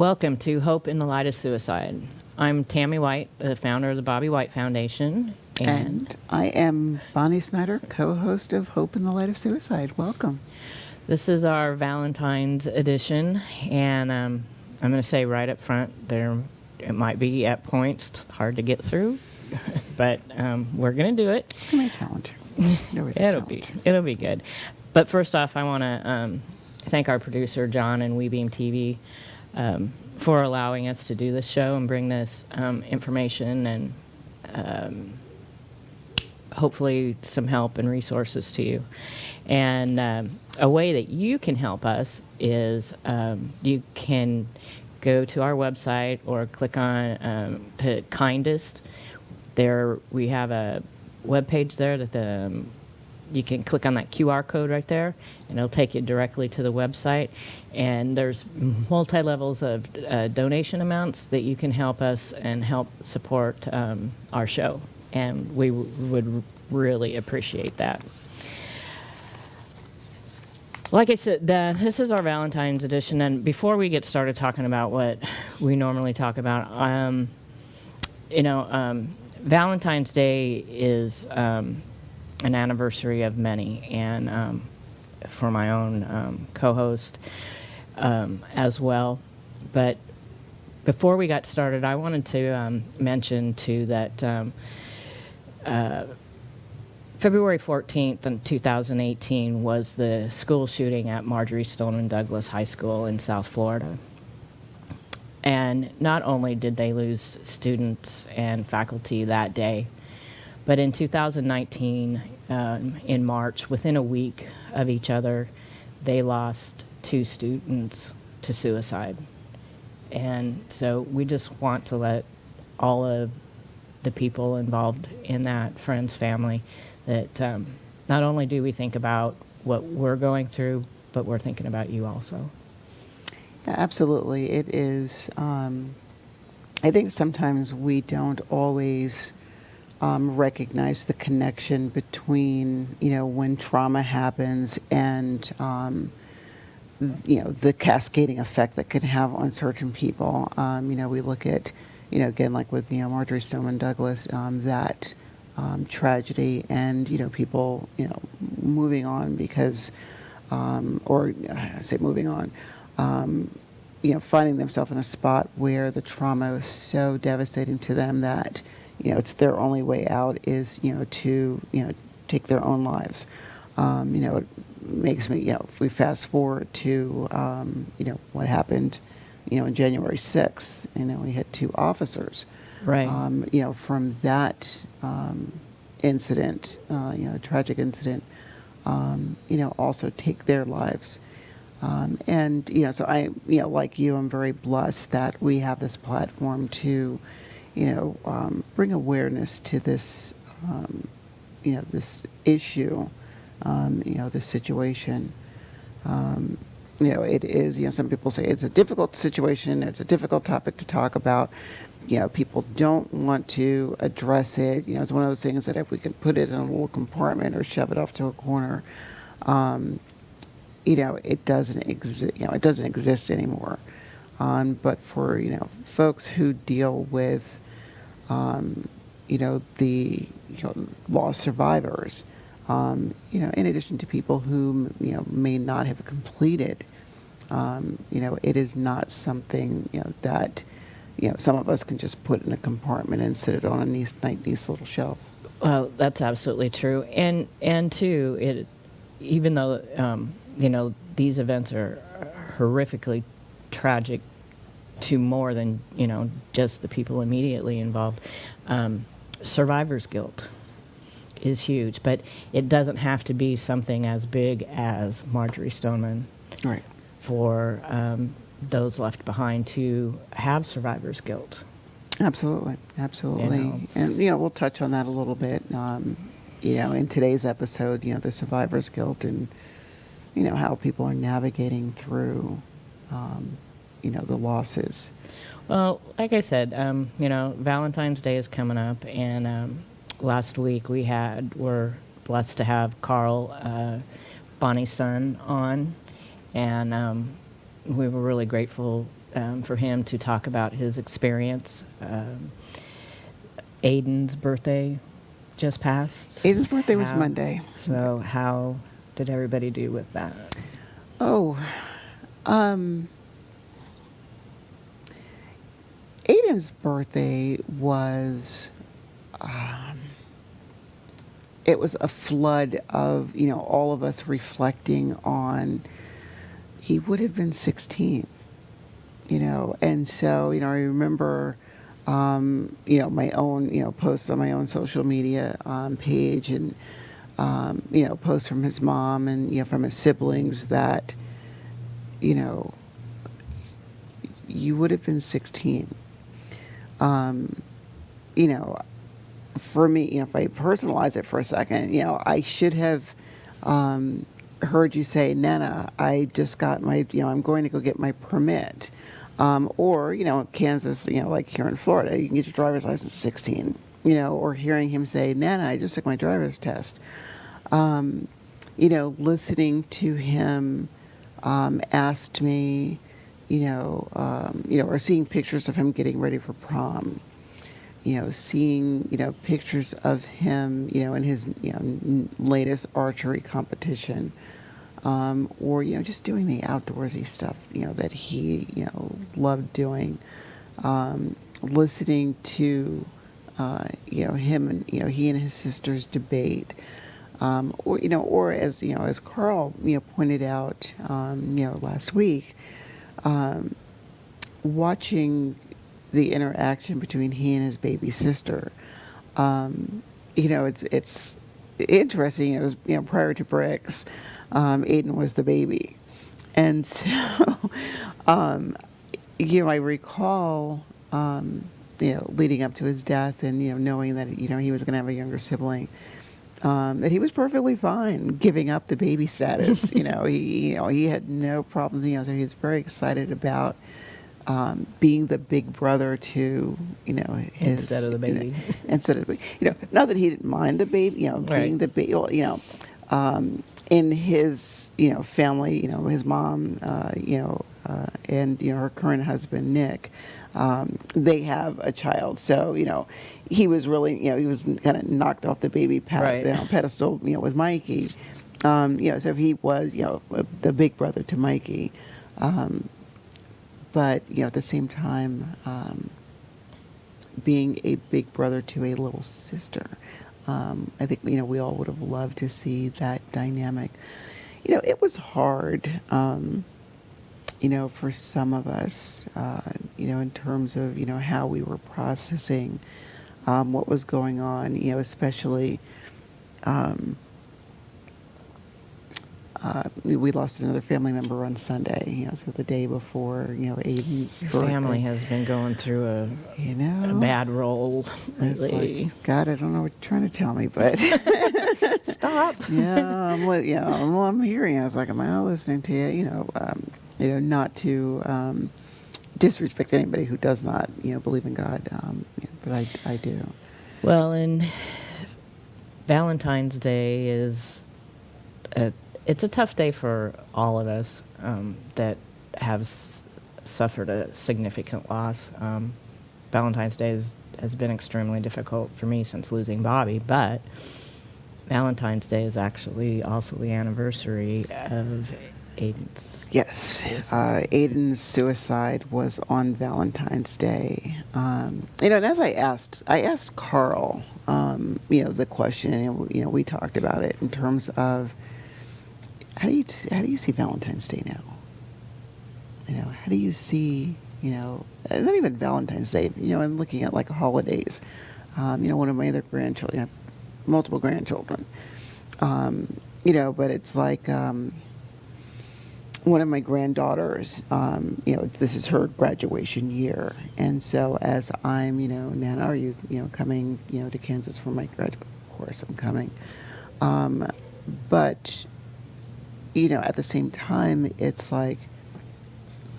Welcome to Hope in the Light of Suicide. I'm Tammy White, the founder of the Bobby White Foundation. And I am Bonnie Snyder, co-host of Hope in the Light of Suicide. Welcome. This is our Valentine's edition, and I'm going to say right up front, it might be at points hard to get through, but we're going to do it. It may challenge. It'll be good. But first off, I want to thank our producer John and WeBeam TV for allowing us to do this show and bring this information and hopefully some help and resources to you. And a way that you can help us is you can go to our website or click on to Kindest. There we have a web page there that you can click on that QR code right there, and it'll take you directly to the website. And there's multi-levels of donation amounts that you can help us and help support our show. And we would really appreciate that. Like I said, this is our Valentine's edition. And before we get started talking about what we normally talk about, Valentine's Day is an anniversary of many, and for my own co-host as well. But before we got started, I wanted to mention too that February 14th in 2018 was the school shooting at Marjory Stoneman Douglas High School in South Florida. And not only did they lose students and faculty that day, but in 2019, in March, within a week of each other, they lost 2 students to suicide. And so we just want to let all of the people involved in that, friends, family, that not only do we think about what we're going through, but we're thinking about you also. Yeah, absolutely. It is, I think sometimes we don't always recognize the connection between, when trauma happens and, the cascading effect that can have on certain people. We look at, again, like with, Marjory Stoneman Douglas, that tragedy and, people, moving on because, or I say moving on, finding themselves in a spot where the trauma was so devastating to them that, it's their only way out is, to, take their own lives. It makes me, if we fast forward to, what happened, on January 6th, we had 2 officers. Right. From that incident, tragic incident, also take their lives. And, so I, like you, I'm very blessed that we have this platform to, bring awareness to this, this issue, this situation. It is, some people say it's a difficult situation, it's a difficult topic to talk about. People don't want to address it. It's one of those things that if we can put it in a little compartment or shove it off to a corner, it doesn't exist. It doesn't exist anymore. But for folks who deal with, the lost survivors, in addition to people who may not have completed, it is not something that some of us can just put in a compartment and sit it on a nice little shelf. Well, that's absolutely true, and too, even though these events are horrifically tragic to more than just the people immediately involved, survivor's guilt is huge, but it doesn't have to be something as big as Marjory Stoneman, right, for those left behind to have survivor's guilt. Absolutely. And we'll touch on that a little bit in today's episode, the survivor's guilt and how people are navigating through the losses. Well, like I said, Valentine's Day is coming up, and last week we're blessed to have Carl, Bonnie's son, on, and we were really grateful for him to talk about his experience. Aydin's birthday just passed. Aiden's birthday was Monday. So how did everybody do with that? Oh, Aiden's birthday was, it was a flood of, all of us reflecting on, he would have been 16, and so, I remember, my own, posts on my own social media page and, posts from his mom and, from his siblings that, you would have been 16. For me, if I personalize it for a second, I should have heard you say, Nana, I just got my, I'm going to go get my permit. Or, Kansas, like here in Florida, you can get your driver's license at 16, or hearing him say, Nana, I just took my driver's test. Listening to him asked me, or seeing pictures of him getting ready for prom, seeing, pictures of him, in his, latest archery competition, or, just doing the outdoorsy stuff, that he, loved doing, listening to, him and, he and his sisters debate, or as Carl, pointed out, last week, watching the interaction between he and his baby sister. It's interesting. It was, prior to Bricks, Aydin was the baby. And so, I recall, leading up to his death and, knowing that, he was going to have a younger sibling, that he was perfectly fine giving up the baby status. He had no problems, so he was very excited about being the big brother to, his... Instead of the baby. Instead of, not that he didn't mind the baby, being Right. the baby, in his, family, his mom, and, her current husband, Nick, they have a child. So, he was really, he was kind of knocked off the baby Right. pedestal, with Mikey. So he was, the big brother to Mikey. But, at the same time, being a big brother to a little sister. I think, we all would have loved to see that dynamic. It was hard, for some of us, in terms of, how we were processing what was going on, especially, we lost another family member on Sunday, so the day before, Aydin's Your birthday. family has been going through a a bad role It's lately. like, God, I don't know what you're trying to tell me, but Stop. I'm hearing. I was like, am I not listening to you? Not to disrespect anybody who does not, believe in God, but I do. Well, and Valentine's Day is it's a tough day for all of us that have suffered a significant loss. Valentine's Day has been extremely difficult for me since losing Bobby, but Valentine's Day is actually also the anniversary of Aydin's. Yes, Aydin's suicide was on Valentine's Day. And as I asked Carl, the question, and we talked about it in terms of how do you see Valentine's Day now? How do you see, not even Valentine's Day, I'm looking at like holidays. One of my other grandchildren, multiple grandchildren, but it's like one of my granddaughters, this is her graduation year. And so as I'm, Nana, are you, coming, to Kansas for my graduate? Of course I'm coming. But, at the same time, it's like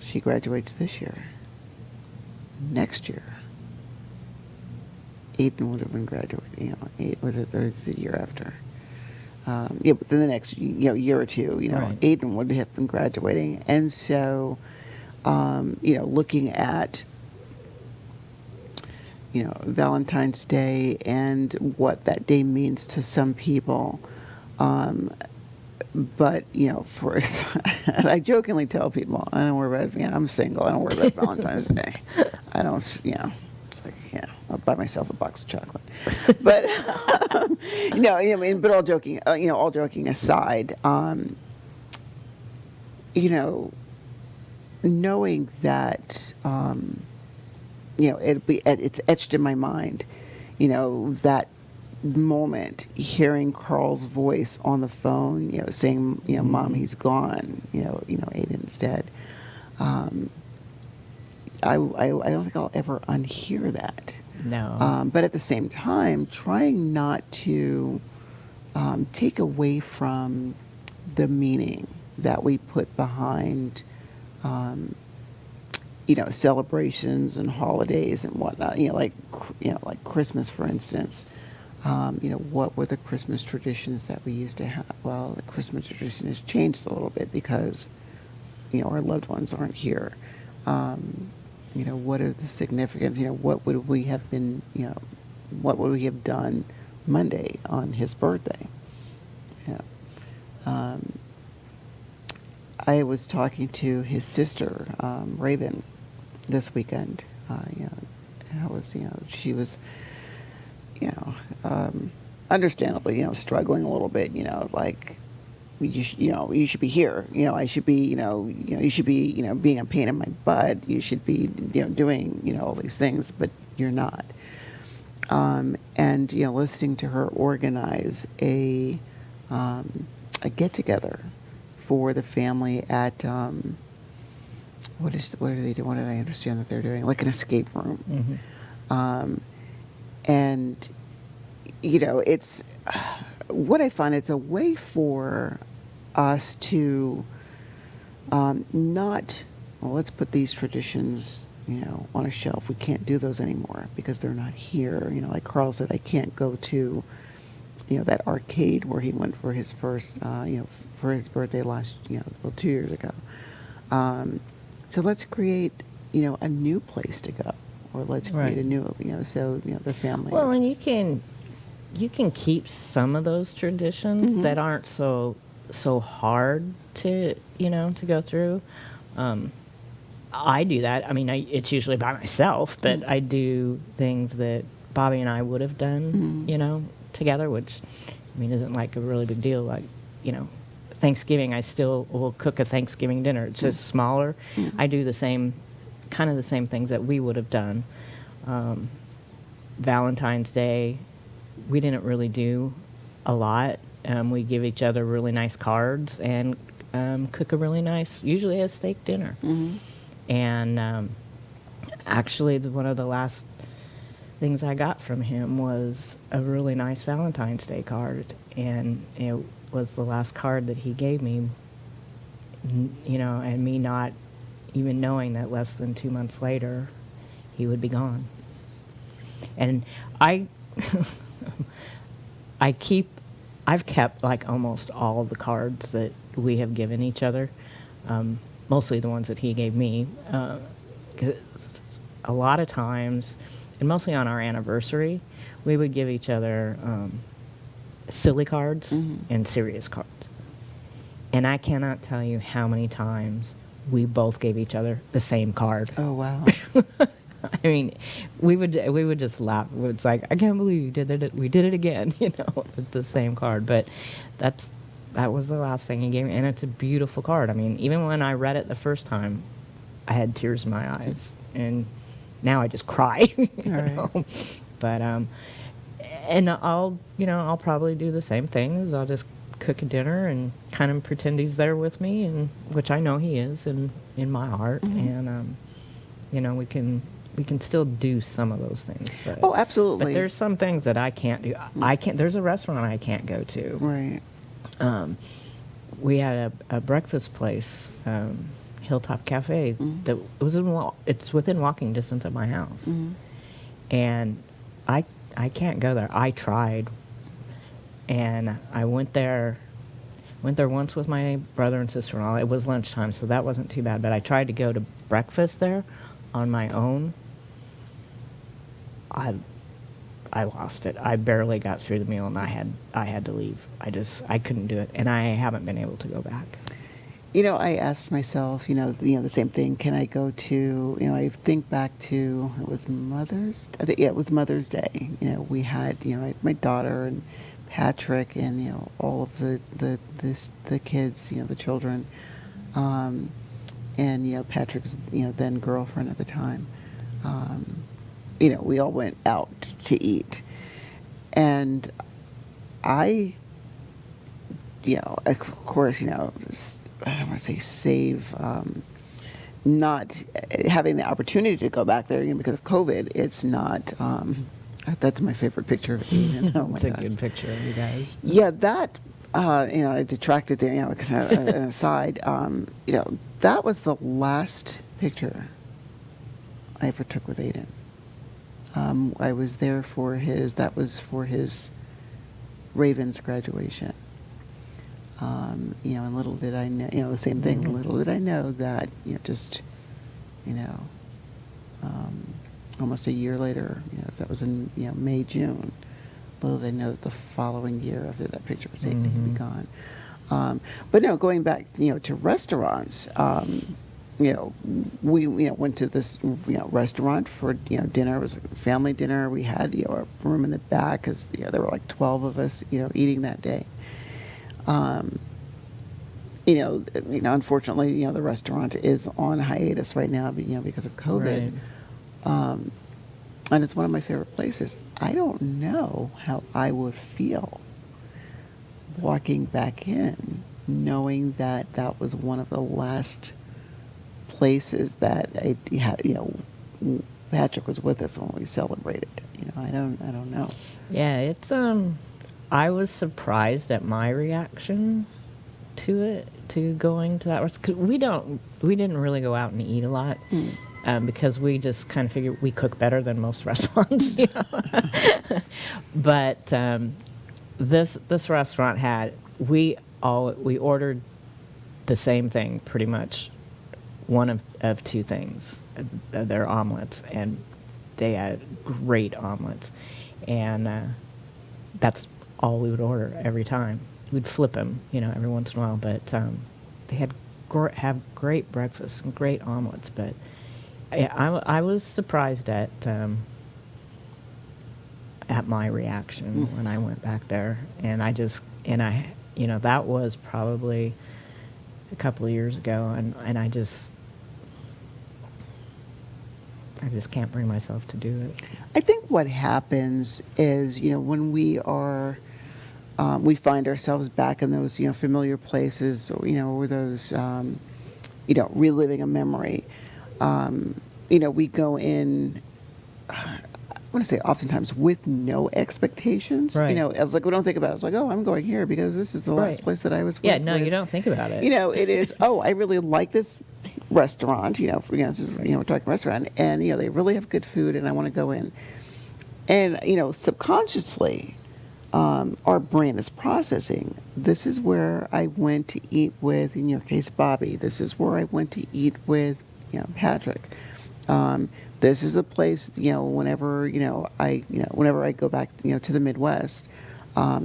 she graduates this year. Next year, Aydin would have been graduating, was it the year after? Within the next, year or two, Right. Aydin would have been graduating. And so, looking at, Valentine's Day and what that day means to some people. But, for, and I jokingly tell people, I don't worry about it. I'm single. I don't worry about Valentine's Day. I don't, it's like, I'll buy myself a box of chocolate. But, but all joking aside, knowing that, it's etched in my mind, that moment, hearing Carl's voice on the phone, saying, Mom, he's gone, Aydin's dead. I don't think I'll ever unhear that. No. But at the same time, trying not to take away from the meaning that we put behind, celebrations and holidays and whatnot. Like Christmas, for instance. What were the Christmas traditions that we used to have? Well, the Christmas tradition has changed a little bit because, our loved ones aren't here. What are the significance? What would we have been, what would we have done Monday on his birthday? I was talking to his sister, Raven, this weekend. She was, understandably, struggling a little bit, like, you should be here. I should be, you should be, being a pain in my butt. You should be, doing, all these things, but you're not. And, listening to her organize a get-together for the family at, what are they doing? What did I understand that they're doing? Like an escape room. Mm-hmm. And, it's what I find, it's a way for us to not, well, let's put these traditions, on a shelf. We can't do those anymore because they're not here. Like Carl said, I can't go to, that arcade where he went for his first, for his birthday 2 years ago. So let's create, a new place to go. Or let's create a new, the family. Well, and you can keep some of those traditions that aren't so hard to to go through. I do that. I mean, it's usually by myself, but I do things that Bobby and I would have done, together, which I mean isn't like a really big deal. Like, Thanksgiving, I still will cook a Thanksgiving dinner. It's just smaller. I do the same things that we would have done. Valentine's Day, we didn't really do a lot. We give each other really nice cards and cook a really nice, usually a steak dinner. And actually, one of the last things I got from him was a really nice Valentine's Day card, and it was the last card that he gave me. And me not even knowing that less than 2 months later, he would be gone. And I've kept like almost all of the cards that we have given each other, mostly the ones that he gave me, 'cause a lot of times, and mostly on our anniversary, we would give each other silly cards and serious cards. And I cannot tell you how many times we both gave each other the same card. Oh, wow. I mean, we would just laugh. It's like, I can't believe you did it. We did it again, with the same card. But that was the last thing he gave me, and it's a beautiful card. I mean, even when I read it the first time, I had tears in my eyes, and now I just cry. Right. But and I'll probably do the same thing. Is I'll just cook a dinner and kind of pretend he's there with me, and which I know he is in my heart, and we can still do some of those things. But, Oh, absolutely. But there's some things that I can't do. There's a restaurant I can't go to. Right. We had a breakfast place, Hilltop Cafe, that it's within walking distance of my house, and I can't go there. I tried, and I went there once with my brother and sister-in-law. It was lunchtime, so that wasn't too bad. But I tried to go to breakfast there on my own, I lost it. I barely got through the meal, and I had to leave. I couldn't do it, and I haven't been able to go back. I asked myself, the same thing. Can I go to, I think back to, it was it was Mother's Day. We had, I had my daughter and Patrick and, all of the kids, the children, and, Patrick's, then girlfriend at the time. We all went out to eat. And I, of course, I don't want to say save, not having the opportunity to go back there, because of COVID. It's not, that's my favorite picture of Aydin. Oh my It's a gosh. good picture of you guys. Yeah, that, I detracted there, kind of an aside. That was the last picture I ever took with Aydin. I was there that was for his Ravens graduation. And little did I know, the same thing, Mm-hmm. little did I know that, almost a year later, that was in, May, June, little did I know that the following year after that picture was taken, he'd be gone. But no, going back, to restaurants, we went to this restaurant for dinner. It was a family dinner. We had a room in the back because there were like 12 of us eating that day. Unfortunately, the restaurant is on hiatus right now, because of COVID. Right. And it's one of my favorite places. I don't know how I would feel walking back in, knowing that that was one of the last places that I had, Patrick was with us when we celebrated. I don't know. Yeah, it's I was surprised at my reaction to it, to going to that restaurant. 'Cause we didn't really go out and eat a lot. Because we just kind of figured we cook better than most restaurants, But this restaurant we ordered the same thing pretty much, one of two things, their omelets, and they had great omelets, and that's all we would order every time. We'd flip them, every once in a while, but they have great breakfast and great omelets, but. I was surprised at my reaction when I went back there, and I that was probably a couple of years ago, and I just can't bring myself to do it. I think what happens is, when we find ourselves back in those, familiar places, or those, reliving a memory. We go in, I want to say oftentimes with no expectations. Right. It's like we don't think about it. It's like, oh, I'm going here because this is the last Right. place that I was Yeah, with. no, you don't think about it. It is, oh, I really like this restaurant, we're talking restaurant, and, they really have good food and I want to go in. And, subconsciously, our brain is processing. This is where I went to eat with, in your case, Bobby. This is where I went to eat with, Patrick. This is the place, whenever, whenever I go back, to the Midwest,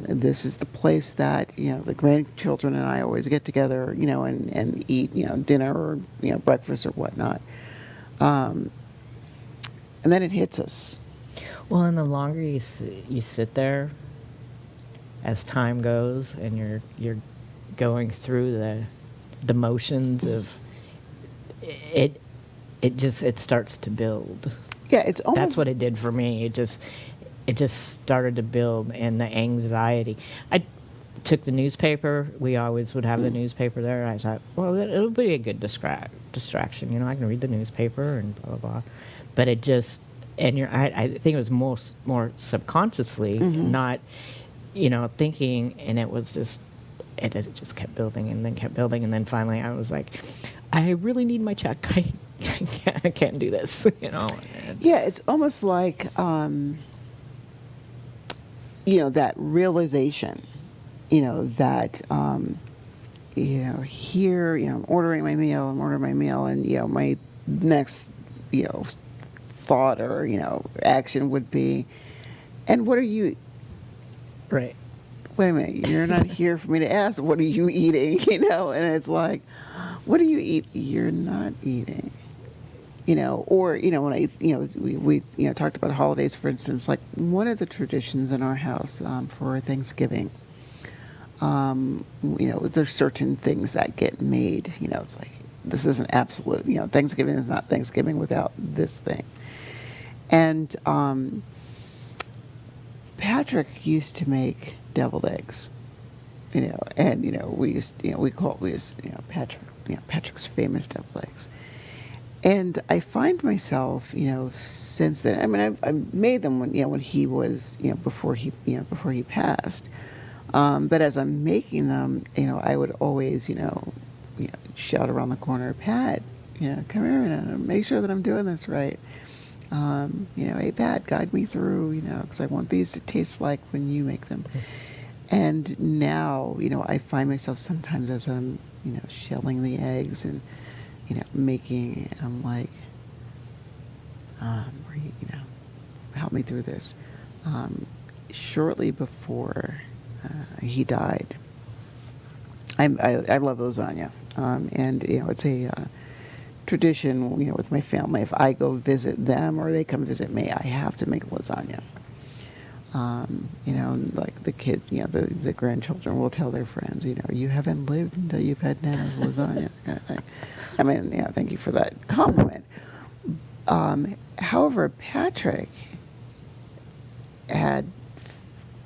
this is the place that, the grandchildren and I always get together, and eat, dinner or, breakfast or whatnot. And then it hits us. Well, and the longer you sit there, as time goes, and you're going through the motions of it, it starts to build. Yeah, it's almost. That's what it did for me. It just started to build, and the anxiety. I took the newspaper. We always would have the newspaper there. I thought, well, it'll be a good distraction. I can read the newspaper and blah blah blah. But it just, and I think it was more subconsciously, not, thinking, and it was just, it just kept building and then kept building, and then finally I was like, I really need my check. I can't do this, And Yeah, it's almost like, that realization, that, here, I'm ordering my meal, and, my next, thought or, action would be, and what are you, Right. wait a minute, you're not here for me to ask, what are you eating, and it's like, what do you eat? You're not eating. Or, when we talked about holidays, for instance, like one of the traditions in our house for Thanksgiving, there's certain things that get made, it's like, this is an absolute, Thanksgiving is not Thanksgiving without this thing. And Patrick used to make deviled eggs, and, Patrick, Patrick's famous deviled eggs. And I find myself, since then. I mean, I made them when he was, before he passed. But as I'm making them, I would always, shout around the corner, Pat, come here and make sure that I'm doing this right. Hey Pat, guide me through, because I want these to taste like when you make them. And now, I find myself sometimes as I'm, shelling the eggs and making, I'm like, help me through this. Shortly before he died, I love lasagna, and it's a tradition, with my family. If I go visit them or they come visit me, I have to make lasagna. Like the kids, the grandchildren will tell their friends, you haven't lived until you've had Nana's lasagna. Kind of thing. I mean, thank you for that compliment. However, Patrick had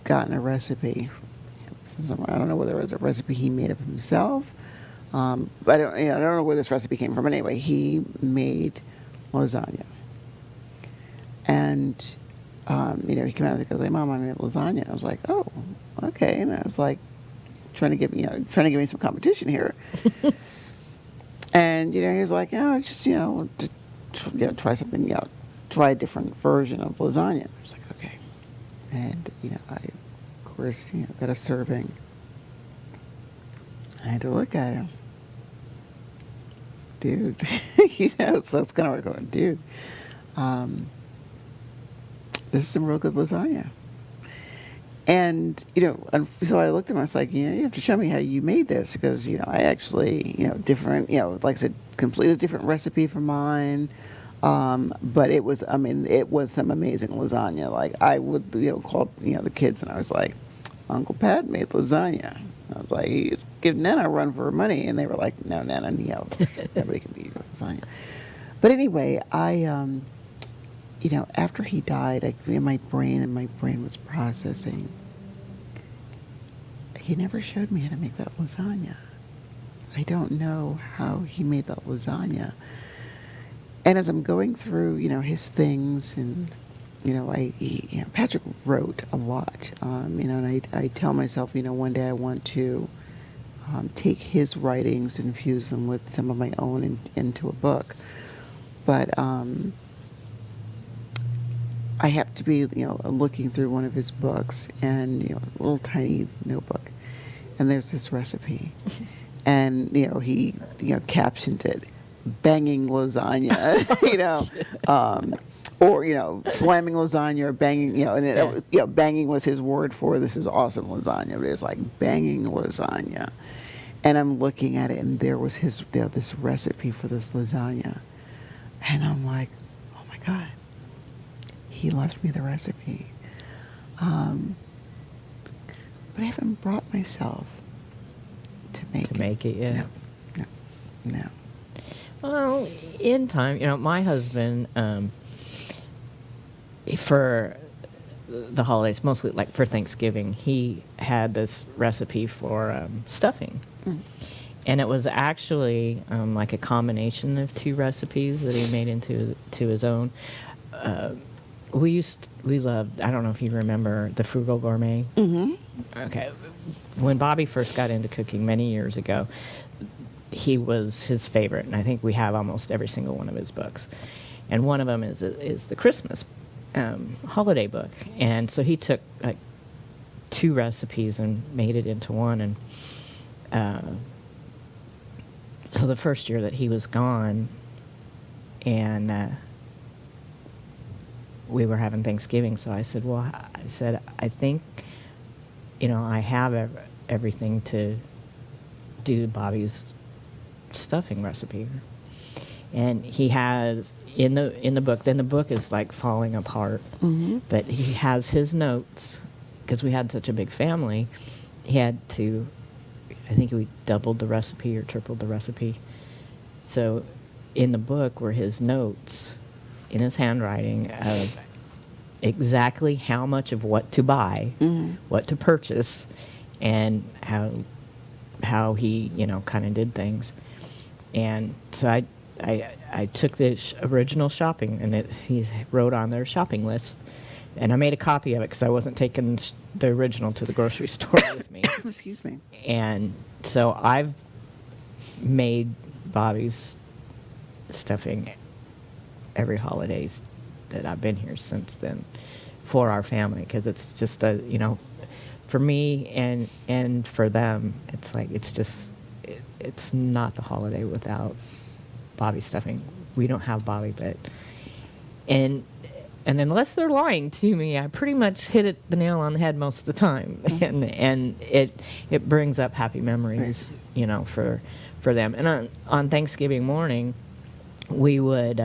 gotten a recipe somewhere. I don't know whether it was a recipe he made of himself. But I don't know where this recipe came from. But anyway, he made lasagna. And, he came out and goes, like, Mom, I made lasagna. I was like, oh, okay. And I was like, trying to give me some competition here. And, he was like, just, try something, try a different version of lasagna. I was like, okay. And, I, of course, got a serving. I had to look at him. Dude, so that's kind of where I go, dude, this is some real good lasagna. And, so I looked at him, I was like, you have to show me how you made this, because, I actually, different, like I said, completely different recipe from mine. But it was some amazing lasagna. Like, I would, call, the kids, and I was like, Uncle Pat made lasagna. I was like, give Nana a run for her money. And they were like, no, Nana, nobody can be lasagna. But anyway, I, after he died, my brain was processing. He never showed me how to make that lasagna. I don't know how he made that lasagna. And as I'm going through, his things, and, Patrick wrote a lot, and I tell myself, one day I want to take his writings and fuse them with some of my own into a book. But I have to be, looking through one of his books, and, a little tiny notebook, and there's this recipe. And, he, captioned it, banging lasagna, or, slamming lasagna, or banging, and banging was his word for this is awesome lasagna. But it was like banging lasagna. And I'm looking at it, and there was this recipe for this lasagna. And I'm like, oh my God, he left me the recipe. But I haven't brought myself to make it, yeah. No. Well, in time, my husband, for the holidays, mostly like for Thanksgiving, he had this recipe for stuffing. Mm. And it was actually like a combination of two recipes that he made into his own. We loved, I don't know if you remember, the Frugal Gourmet. Mm-hmm. Okay. When Bobby first got into cooking many years ago, he was his favorite, and I think we have almost every single one of his books. And one of them is the Christmas holiday book. And so he took like two recipes and made it into one. And so the first year that he was gone, and we were having Thanksgiving, so I said, well, I think, I have everything to do Bobby's stuffing recipe. And he has in the book. Then the book is like falling apart, but he has his notes because we had such a big family. He had to, I think we doubled the recipe or tripled the recipe. So in the book were his notes in his handwriting of exactly how much of what to buy, what to purchase, and how he kind of did things. And so I took the original shopping, and he wrote on their shopping list, and I made a copy of it because I wasn't taking the original to the grocery store with me. Excuse me. And so I've made Bobby's stuffing every holidays that I've been here since then for our family, because it's just for me and for them, it's like it's not the holiday without Bobby stuffing. We don't have Bobby, and unless they're lying to me, I pretty much hit the nail on the head most of the time, and it brings up happy memories, for them. And on Thanksgiving morning, we would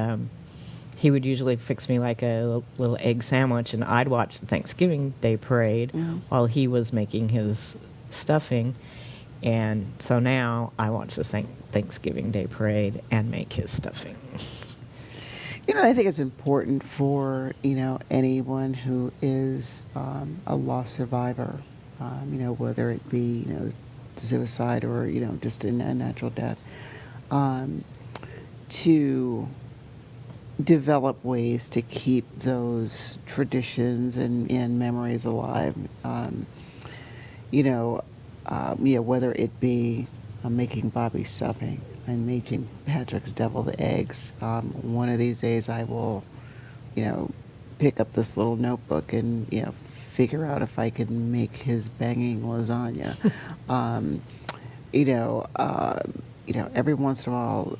he would usually fix me like a little egg sandwich, and I'd watch the Thanksgiving Day parade while he was making his stuffing. And so now I watch the Thanksgiving Day parade and make his stuffing. I think it's important for, anyone who is a loss survivor, whether it be, suicide or, just a natural death, to develop ways to keep those traditions and memories alive. Whether it be making Bobby stuffing and making Patrick's deviled eggs. One of these days I will, pick up this little notebook and, figure out if I can make his banging lasagna. Every once in a while,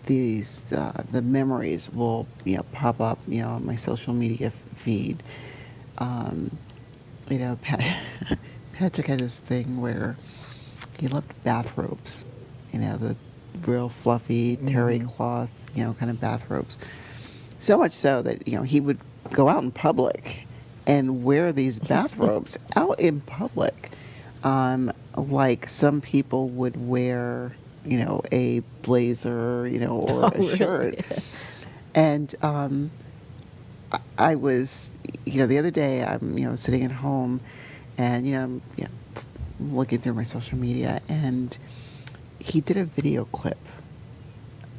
the memories will, pop up, on my social media feed. Patrick had this thing where he loved bathrobes, the real fluffy terry cloth, kind of bathrobes. So much so that, he would go out in public and wear these bathrobes out in public, like some people would wear, a blazer, or a shirt. And I was, the other day I'm, sitting at home and, looking through my social media, and he did a video clip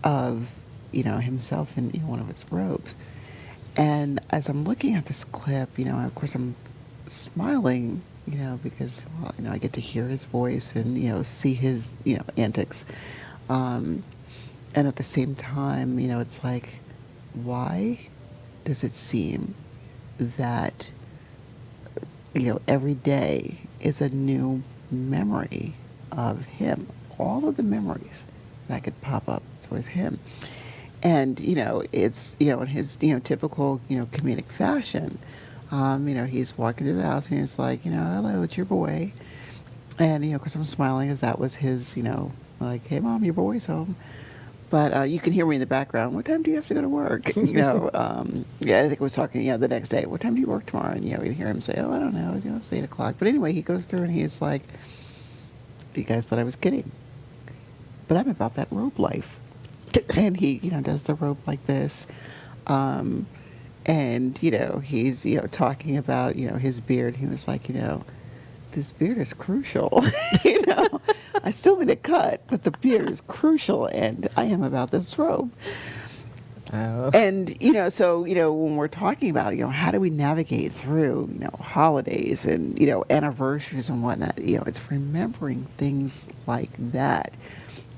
of, himself in one of his robes. And as I'm looking at this clip, of course I'm smiling, because, I get to hear his voice and, see his, antics. And at the same time, it's like, why does it seem that, every day is a new memory of him? All of the memories that could pop up, it's always him. And, it's, in his, typical, comedic fashion. He's walking through the house and he's like, hello, it's your boy. And, of course I'm smiling as that was his, like, hey mom, your boy's home. But you can hear me in the background. What time do you have to go to work? I think I was talking, the next day. What time do you work tomorrow? And, we hear him say, oh, I don't know, it's 8 o'clock. But anyway, he goes through and he's like, you guys thought I was kidding. But I'm about that robe life. And he, does the robe like this. And, he's, talking about, his beard. He was like, this beard is crucial. I still need a cut, but the beard is crucial, and I am about this robe. Oh. And, so, when we're talking about, how do we navigate through, holidays and, anniversaries and whatnot, it's remembering things like that.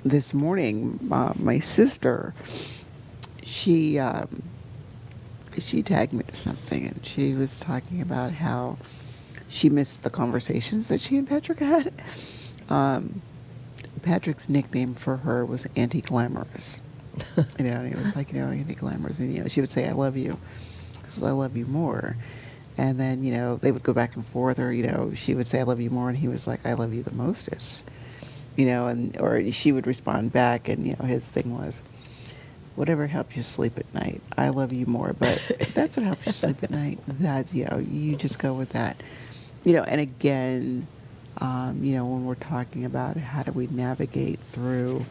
This morning, my sister, she tagged me to something, and she was talking about how she missed the conversations that she and Patrick had. Patrick's nickname for her was Anti-Glamorous. And he was like, anything glamorous. And, she would say, I love you. I said, I love you more. And then, they would go back and forth, or, she would say, I love you more. And he was like, I love you the mostest. Or she would respond back, and, his thing was, whatever helps you sleep at night, I love you more. But if that's what helps you sleep at night, that's, you just go with that. And again, when we're talking about how do we navigate through,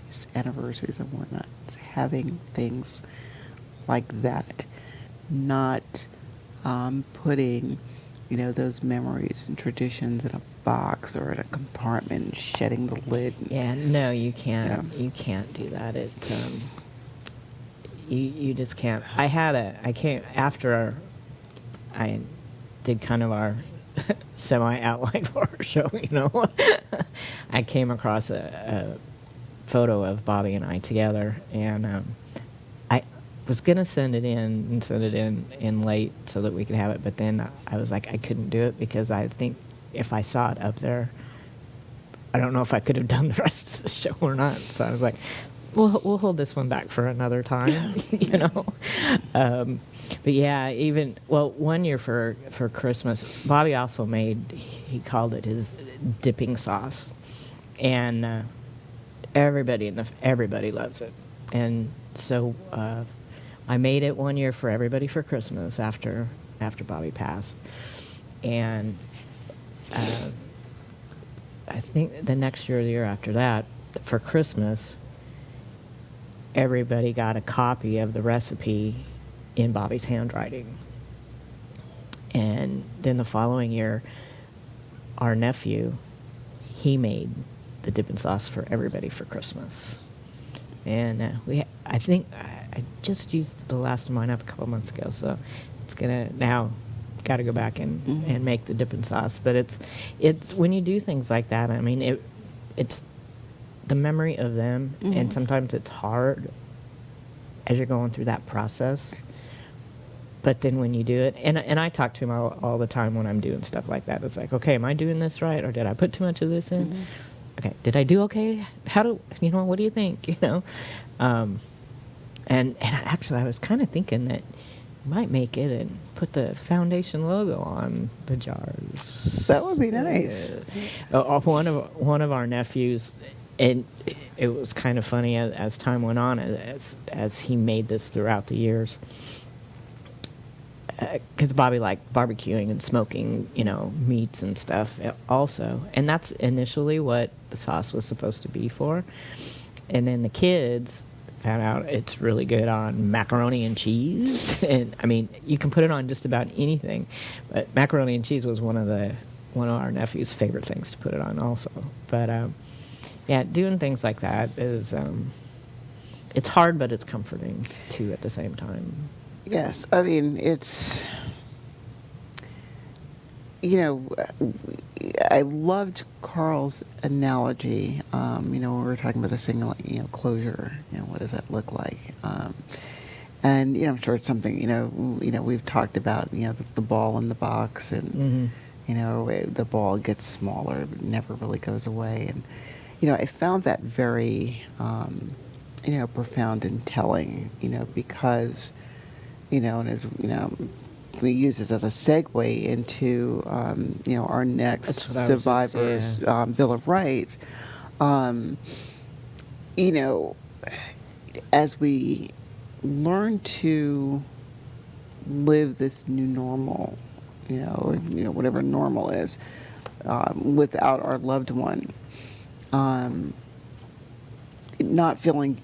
these anniversaries and whatnot, it's having things like that, not putting, those memories and traditions in a box or in a compartment and shutting the lid. Yeah, no, you can't. You can't do that. You just can't. I came after I did kind of our semi-outline for our show, I came across a photo of Bobby and I together, and I was going to send it in late so that we could have it, but then I was like, I couldn't do it because I think if I saw it up there, I don't know if I could have done the rest of the show or not. So I was like, we'll hold this one back for another time, But yeah, one year for Christmas, Bobby also he called it his dipping sauce, and everybody loves it. And so I made it one year for everybody for Christmas after Bobby passed, and I think the next year or the year after that, for Christmas, everybody got a copy of the recipe in Bobby's handwriting. And then the following year, our nephew, he made the dipping sauce for everybody for Christmas. And I think I just used the last of mine up a couple months ago, so it's now got to go back and make the dipping sauce. But it's when you do things like that, I mean, it's the memory of them, and sometimes it's hard as you're going through that process. But then when you do it, and I talk to him all the time when I'm doing stuff like that. It's like, okay, am I doing this right, or did I put too much of this in? Okay, did I do okay? What do you think? And actually, I was kind of thinking that you might make it and put the foundation logo on the jars. That would be nice. One of our nephews, and it was kind of funny as time went on, as he made this throughout the years. Because Bobby liked barbecuing and smoking, meats and stuff also. And that's initially what the sauce was supposed to be for. And then the kids found out it's really good on macaroni and cheese. And, I mean, you can put it on just about anything. But macaroni and cheese was one of our nephew's favorite things to put it on also. But, yeah, doing things like that is, it's hard, but it's comforting, too, at the same time. Yes, I mean, it's, I loved Carl's analogy, when we were talking about this thing, like, closure, what does that look like? And, I'm sure it's something, we've talked about, the ball in the box, and, the ball gets smaller, but never really goes away. And, I found that very, profound and telling, because, and as we use this as a segue into our next Survivors Bill of Rights. As we learn to live this new normal, whatever normal is, without our loved one, not feeling,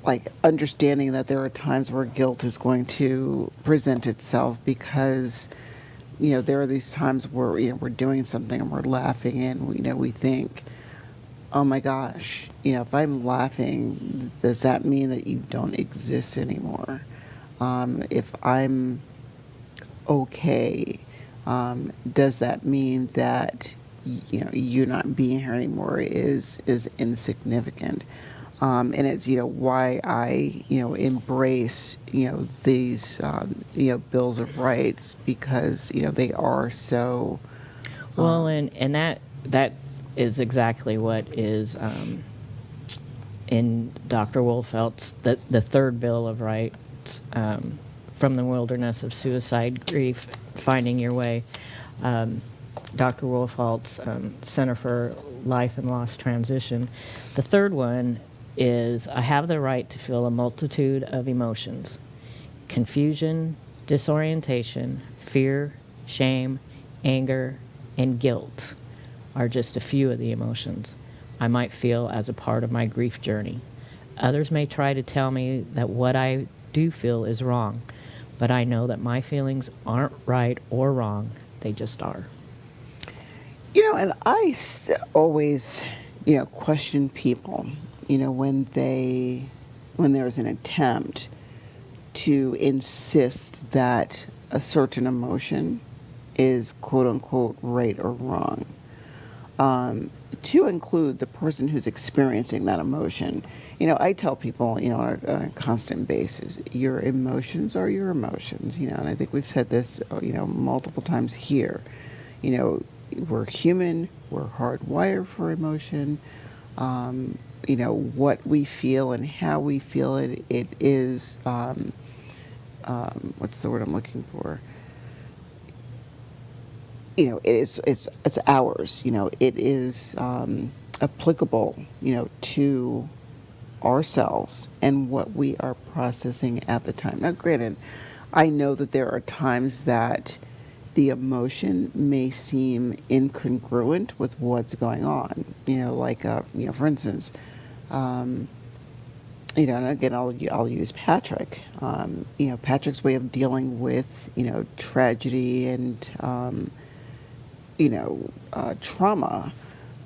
like understanding that there are times where guilt is going to present itself because, there are these times where, we're doing something and we're laughing and, we think, oh my gosh, if I'm laughing, does that mean that you don't exist anymore? If I'm okay, does that mean that, you not being here anymore is insignificant? And it's, why I, embrace, these, bills of rights because, they are so. Well, and that is exactly what is in Dr. Wolfelt's, the third Bill of Rights, From the Wilderness of Suicide, Grief, Finding Your Way. Dr. Wolfelt's Center for Life and Loss Transition. The third one is, I have the right to feel a multitude of emotions: confusion, disorientation, fear, shame, anger, and guilt are just a few of the emotions I might feel as a part of my grief journey. Others may try to tell me that what I do feel is wrong, but I know that my feelings aren't right or wrong, they just are. And always, question people, when there's an attempt to insist that a certain emotion is quote unquote right or wrong. To include the person who's experiencing that emotion. I tell people, on a constant basis, your emotions are your emotions, and I think we've said this, multiple times here. We're human, we're hardwired for emotion. What we feel and how we feel it is, what's the word I'm looking for? It's ours. It is applicable, to ourselves and what we are processing at the time. Now, granted, I know that there are times that the emotion may seem incongruent with what's going on. Like, for instance, and again, I'll use Patrick. Patrick's way of dealing with, tragedy and, trauma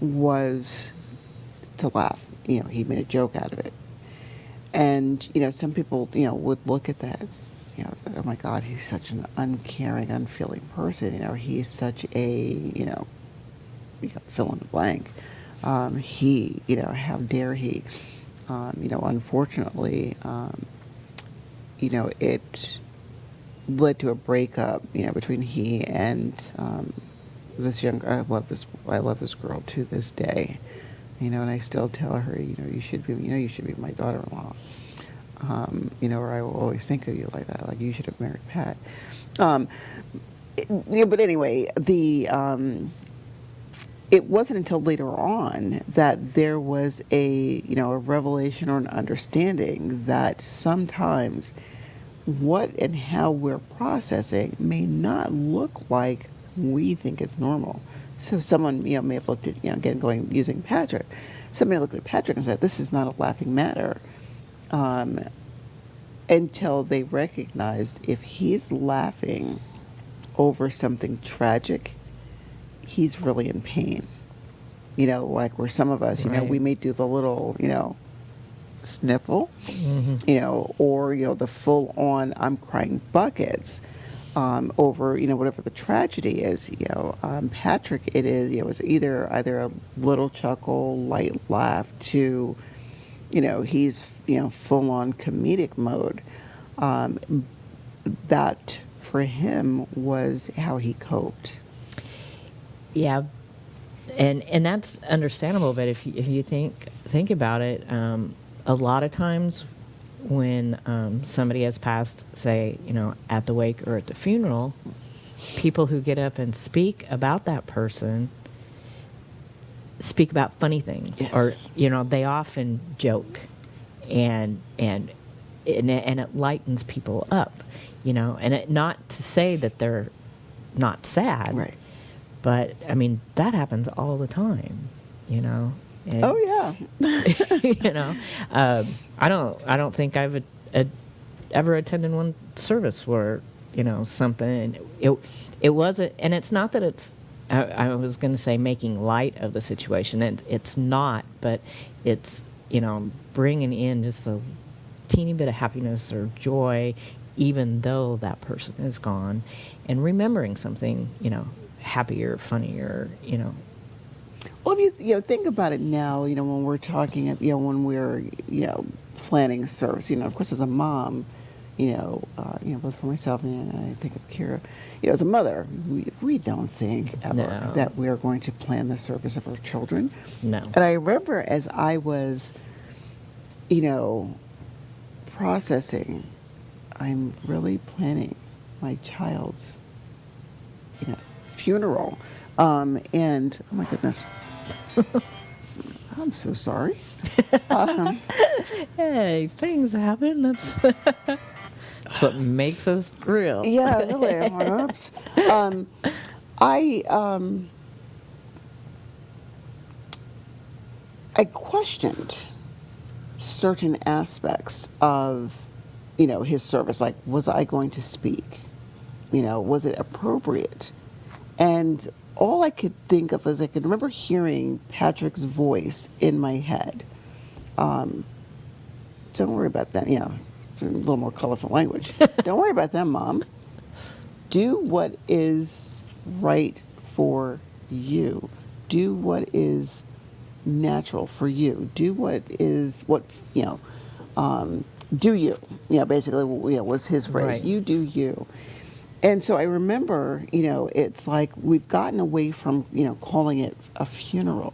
was to laugh. He made a joke out of it. And, some people, would look at that as, oh my God, he's such an uncaring, unfeeling person. He's such a, fill in the blank. How dare he? Unfortunately, it led to a breakup, between he and this young. I love this girl to this day, and I still tell her, you should be my daughter-in-law. Or I will always think of you like that, like you should have married Pat. But anyway, it wasn't until later on that there was a revelation or an understanding that sometimes what and how we're processing may not look like we think it's normal. So someone may have looked at, again, using Patrick, somebody looked at Patrick and said, this is not a laughing matter. Until they recognized if he's laughing over something tragic, he's really in pain. Like where some of us, Right. we may do the little, sniffle, or, the full on, I'm crying buckets, over, whatever the tragedy is. Patrick, it is, it's either a little chuckle, light laugh to, he's, full on comedic mode. That for him was how he coped. Yeah, and that's understandable. But if you think about it, a lot of times when somebody has passed, say, at the wake or at the funeral, people who get up and speak about that person speak about funny things, Yes. or they often joke, and it lightens people up, and not to say that they're not sad, Right. but I mean that happens all the time, and, Oh yeah. I don't think I've ever attended one service where something it wasn't, and it's not that it's. I was going to say making light of the situation, and it's not, but it's bringing in just a teeny bit of happiness or joy, even though that person is gone, and remembering something happier, funnier. Well, if you think about it now, when we're talking, when we're planning service, of course, as a mom, both for myself and I think of Kira, as a mother, we don't think ever No. that we are going to plan the service of our children. No. And I remember as I was, processing, I'm really planning my child's, funeral. And, oh my goodness, I'm so sorry. Hey, things happen. That's what makes us real. Yeah, really. I'm like, oops. I questioned certain aspects of, his service. Like, was I going to speak? Was it appropriate? And all I could think of was I could remember hearing Patrick's voice in my head. Don't worry about that. A little more colorful language. Don't worry about them, Mom. Do what is right for you. Do what is natural for you. Do what is do you. Basically, was his phrase. Right. You do you. And so I remember, it's like we've gotten away from, calling it a funeral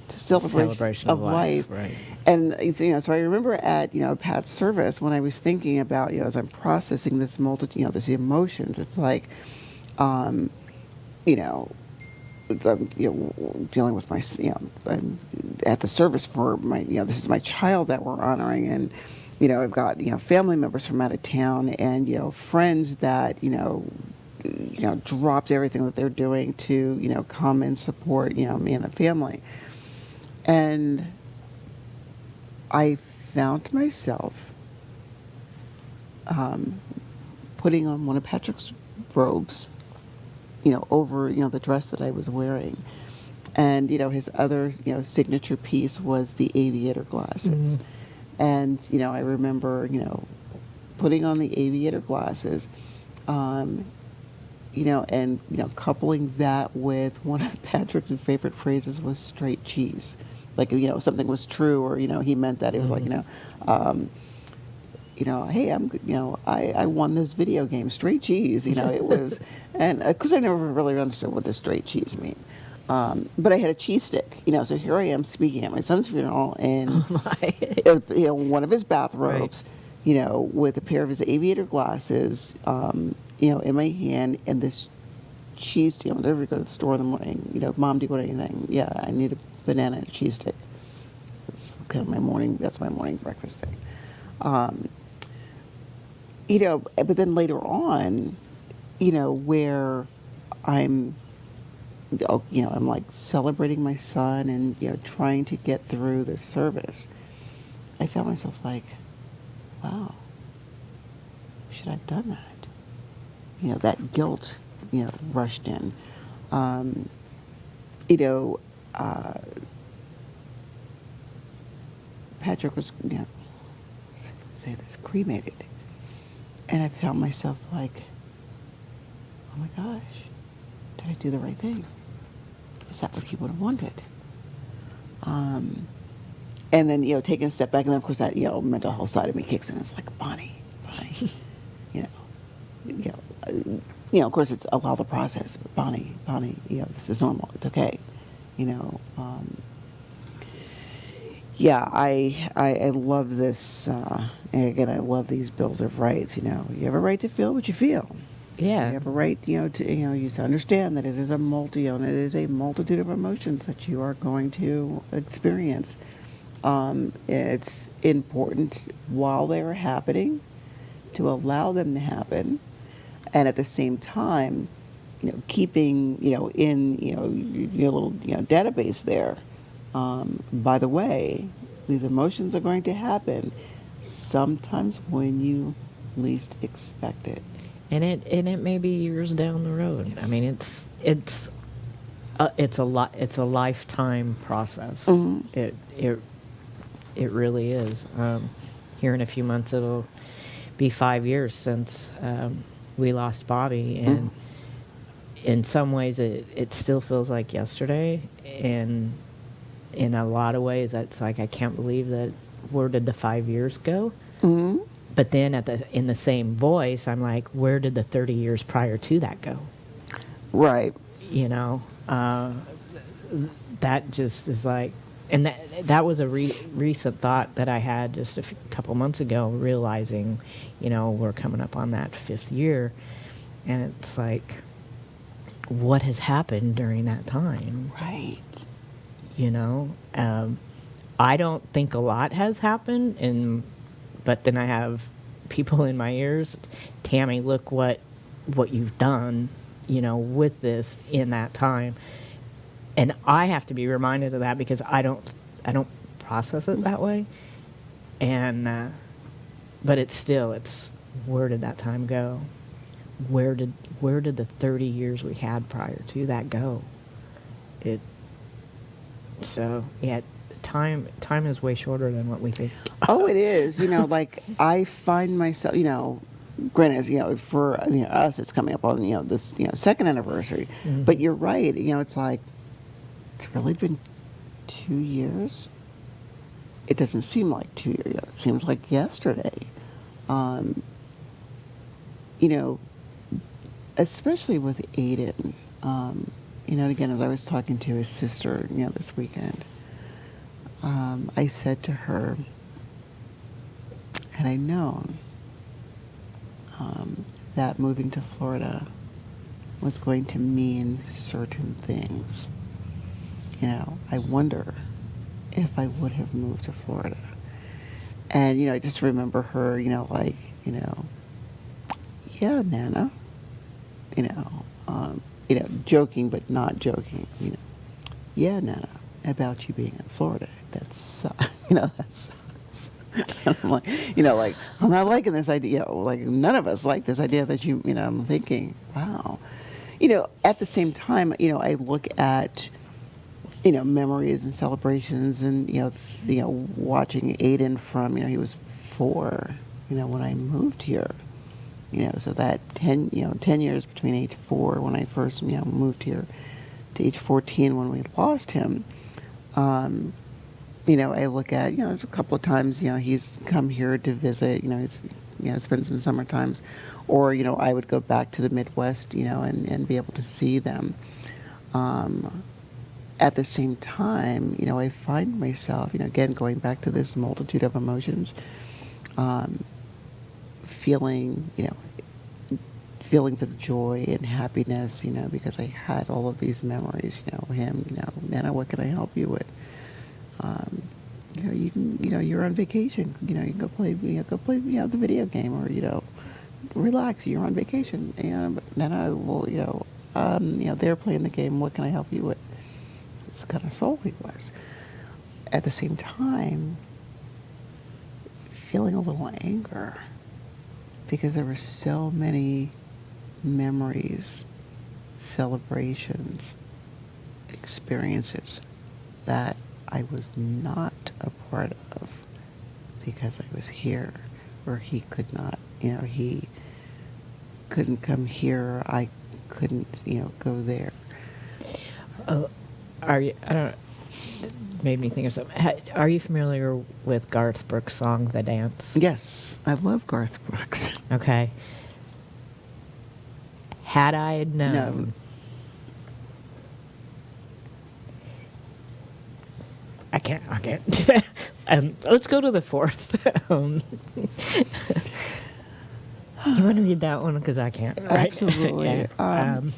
to celebration of life. Right. And, so I remember at, Pat's service when I was thinking about, as I'm processing this multitude, this emotions, it's like, dealing with my, I'm at the service for my, this is my child that we're honoring. And, I've got, family members from out of town and, friends that, dropped everything that they're doing to, come and support, me and the family. And I found myself putting on one of Patrick's robes, over, the dress that I was wearing. And, his other, signature piece was the aviator glasses. Mm-hmm. And, I remember, putting on the aviator glasses, and, coupling that with one of Patrick's favorite phrases was straight cheese. Like, something was true or, he meant that. It was Mm-hmm. like, hey, I won this video game, straight cheese, it was, and because I never really understood what the straight cheese mean. But I had a cheese stick, so here I am speaking at my son's funeral in, one of his bathrobes, with a pair of his aviator glasses, in my hand, and this cheese, whenever we go to the store in the morning, Mom, do you want anything? Yeah, I need a banana and a cheese stick. That's kind of that's my morning breakfast thing. But then later on, where I'm like celebrating my son and, trying to get through this service, I found myself like, wow, should I have done that? That guilt, rushed in. Patrick was, say this, cremated. And I found myself like, oh my gosh, did I do the right thing? Is that what he would have wanted? And then, taking a step back, and then of course that, mental health side of me kicks in. It's like, Bonnie, of course it's allow the process. But Bonnie, this is normal. It's okay. I love this. And again, I love these bills of rights. You have a right to feel what you feel. Yeah. You have a right, to understand that it is a multitude of emotions that you are going to experience. It's important while they're happening to allow them to happen, and at the same time, keeping, in, your little, database there. By the way, these emotions are going to happen sometimes when you least expect it. And it may be years down the road. Yes. I mean, it's a lifetime process. Mm-hmm. It really is. Here in a few months, it'll be 5 years since we lost Bobby, and in some ways, it still feels like yesterday. And in a lot of ways, it's like I can't believe that. Where did the 5 years go? Mm-hmm. but then in the same voice, I'm like, where did the 30 years prior to that go? Right. You know, that just is like, and that was a recent thought that I had just a couple months ago, realizing, you know, we're coming up on that 5th year, and it's like, what has happened during that time? Right. You know, I don't think a lot has happened, but then I have people in my ears, Tammy, look what you've done, you know, with this in that time. And I have to be reminded of that because I don't process it that way. And but it's where did that time go? Where did the 30 years we had prior to that go? So yeah, time is way shorter than what we think. Oh, it is. You know, like I find myself, you know, granted, you know, for us, it's coming up on this 2nd anniversary. Mm-hmm. But you're right. You know, it's like it's really been 2 years. It doesn't seem like 2 years. It seems like yesterday. You know, especially with Aydin. You know, and again, as I was talking to his sister, you know, this weekend, I said to her, had I known that moving to Florida was going to mean certain things, you know, I wonder if I would have moved to Florida. And, you know, I just remember her, you know, like, you know, yeah, Nana, you know, joking but not joking, you know, yeah, Nana, about you being in Florida. That's, you know, that's. And I'm like, you know, like, I'm not liking this idea. Like, none of us like this idea that you know, I'm thinking, wow. You know, at the same time, you know, I look at, you know, memories and celebrations and, you know, watching Aydin from, you know, he was 4, you know, when I moved here. You know, so that 10 years between age 4 when I first, you know, moved here to age 14 when we lost him. You know, I look at, you know, there's a couple of times, you know, he's come here to visit, you know, he's, you know, spend some summer times, or, you know, I would go back to the Midwest, you know, and be able to see them. At the same time, you know, I find myself, you know, again, going back to this multitude of emotions, feeling, you know, feelings of joy and happiness, you know, because I had all of these memories, you know, him, you know, Nana, what can I help you with? You know, you can, you know, you're on vacation, you know, you can go play, you know, the video game, or, you know, relax, you're on vacation. And then I will, you know, they're playing the game, what can I help you with? It's the kind of soul he was. At the same time, feeling a little anger because there were so many memories, celebrations, experiences that I was not a part of because I was here, or he could not, you know, he couldn't come here, I couldn't, you know, go there. Are you? I don't. It made me think of something. Are you familiar with Garth Brooks' song "The Dance"? Yes, I love Garth Brooks. Okay. Had I known. No. I can't do that. Let's go to the 4th. You want to read that one? Because I can't. Right? Absolutely. Yeah.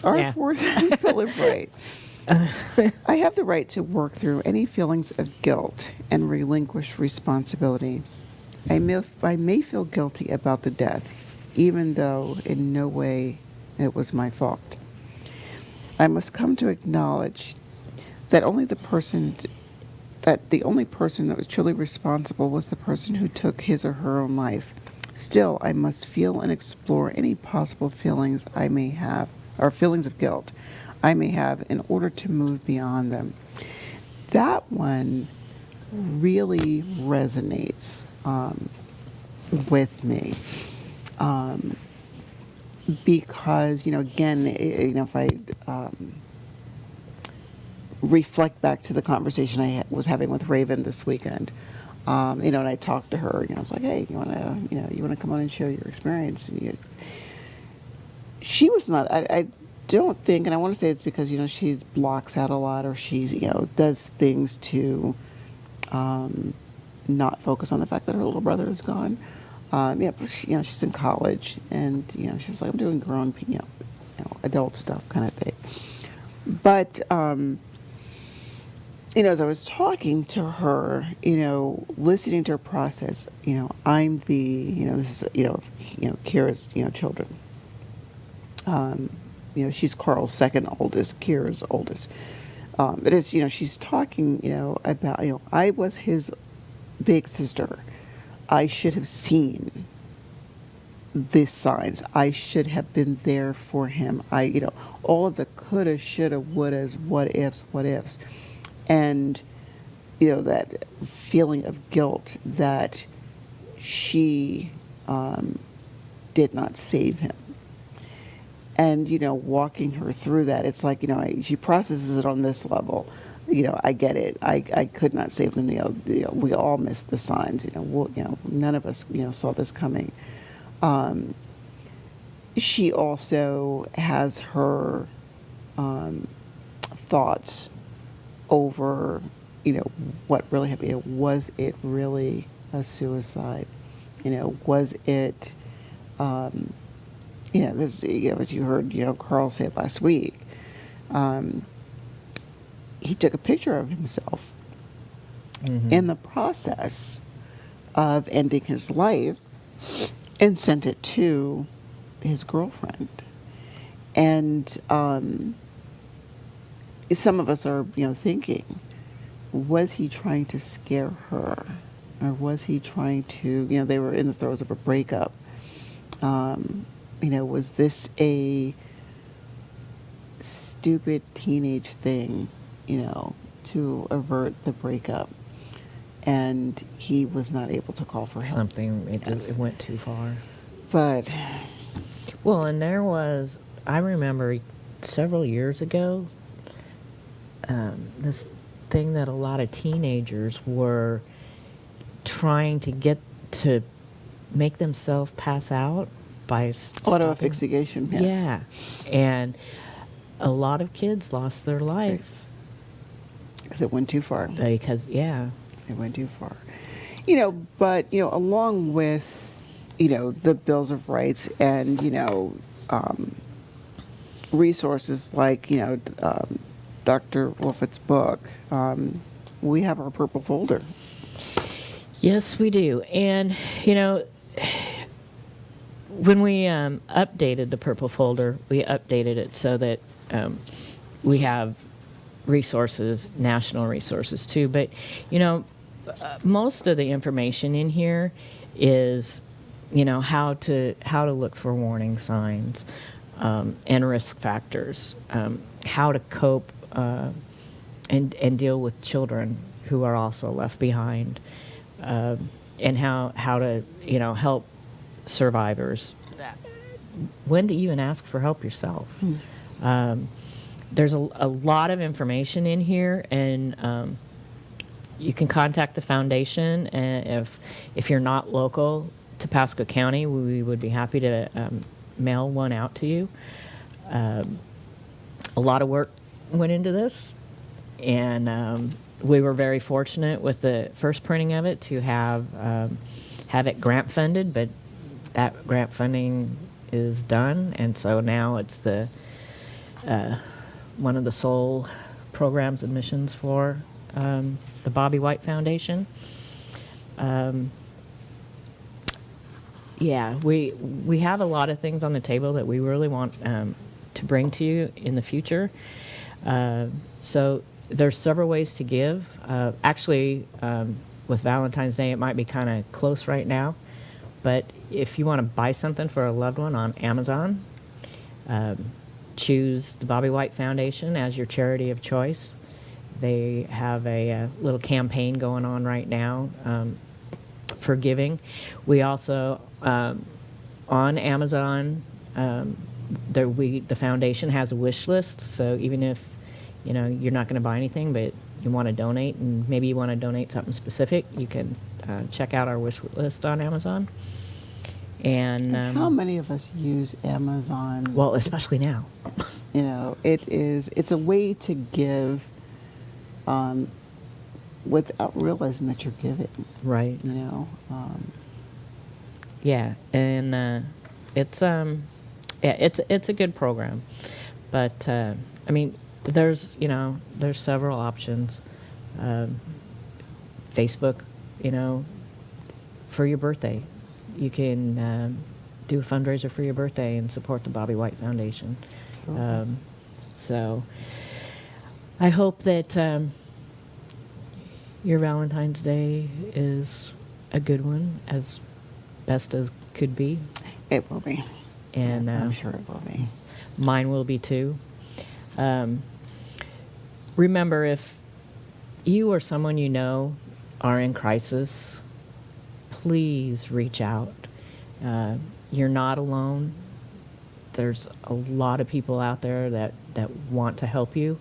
Our Yeah. 4th, Philip, right. I have the right to work through any feelings of guilt and relinquish responsibility. I may feel guilty about the death, even though in no way it was my fault. I must come to acknowledge that the only person that was truly responsible was the person who took his or her own life. Still, I must feel and explore any possible feelings I may have, or feelings of guilt I may have, in order to move beyond them. That one really resonates with me. Because, you know, again, you know, if I reflect back to the conversation I was having with Raven this weekend, And I talked to her. I was like, hey, you want to come on and share your experience? And she was not. I don't think, and I want to say it's because she blocks out a lot, or she does things to not focus on the fact that her little brother is gone. She's in college, and she's like, I'm doing grown, adult stuff kind of thing. But as I was talking to her, listening to her process, I'm this is Kira's children. She's Carl's second oldest, Kira's oldest. But it's she's talking about I was his big sister. I should have seen these signs. I should have been there for him. All of the coulda, shoulda, wouldas, what ifs, and that feeling of guilt that she did not save him. And walking her through that, it's like she processes it on this level. I get it. I could not save them. We all missed the signs. None of us saw this coming. She also has her thoughts over what really happened. Was it really a suicide? Was it? Because as you heard Carl say last week. He took a picture of himself in the process of ending his life and sent it to his girlfriend. And some of us are, thinking, was he trying to scare her? Or was he trying to, they were in the throes of a breakup. Was this a stupid teenage thing, to avert the breakup? And he was not able to call for help. It went too far. But well, and I remember several years ago, this thing that a lot of teenagers were trying to get to make themselves pass out by auto-asphyxiation. Yes. Yeah, and a lot of kids lost their life because it went too far. It went too far. But along with the bills of rights and resources like Dr. Wolfelt's book, we have our purple folder. Yes, we do. And when we updated the purple folder, we updated it so that we have resources, national resources too. But most of the information in here is how to look for warning signs and risk factors, how to cope and deal with children who are also left behind, and how to help survivors. When to even ask for help yourself. There's a lot of information in here, and you can contact the foundation. And if you're not local to Pasco County, we would be happy to mail one out to you. A lot of work went into this, and we were very fortunate with the first printing of it to have it grant funded, but that grant funding is done, and so now it's the one of the sole programs and missions for the Bobby White Foundation. We have a lot of things on the table that we really want to bring to you in the future. So there's several ways to give. Actually, with Valentine's Day, it might be kind of close right now, but if you want to buy something for a loved one on Amazon, choose the Bobby White Foundation as your charity of choice. They have a little campaign going on right now for giving. We also, on Amazon, the foundation has a wish list, so even if you're not going to buy anything, but you want to donate, and maybe you want to donate something specific, you can check out our wish list on Amazon. And How many of us use Amazon? well, especially now. You know, it's a way to give without realizing that you're giving. Right. You know. Yeah, and it's it's a good program, but I mean, there's several options. Facebook, for your birthday, you can do a fundraiser for your birthday and support the Bobby White Foundation. Absolutely. So I hope that your Valentine's Day is a good one, as best as could be. It will be. And I'm sure it will be. mine will be too. Remember, if you or someone you know are in crisis, please reach out. You're not alone. There's a lot of people out there that want to help you.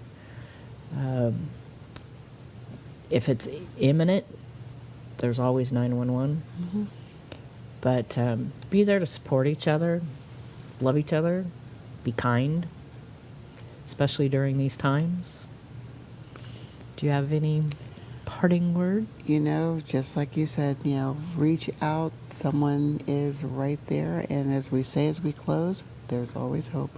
If it's imminent, there's always 911. Mm-hmm. But be there to support each other, love each other, be kind, especially during these times. Do you have any parting word? Just like you said, reach out. Someone is right there. And as we say as we close, there's always hope.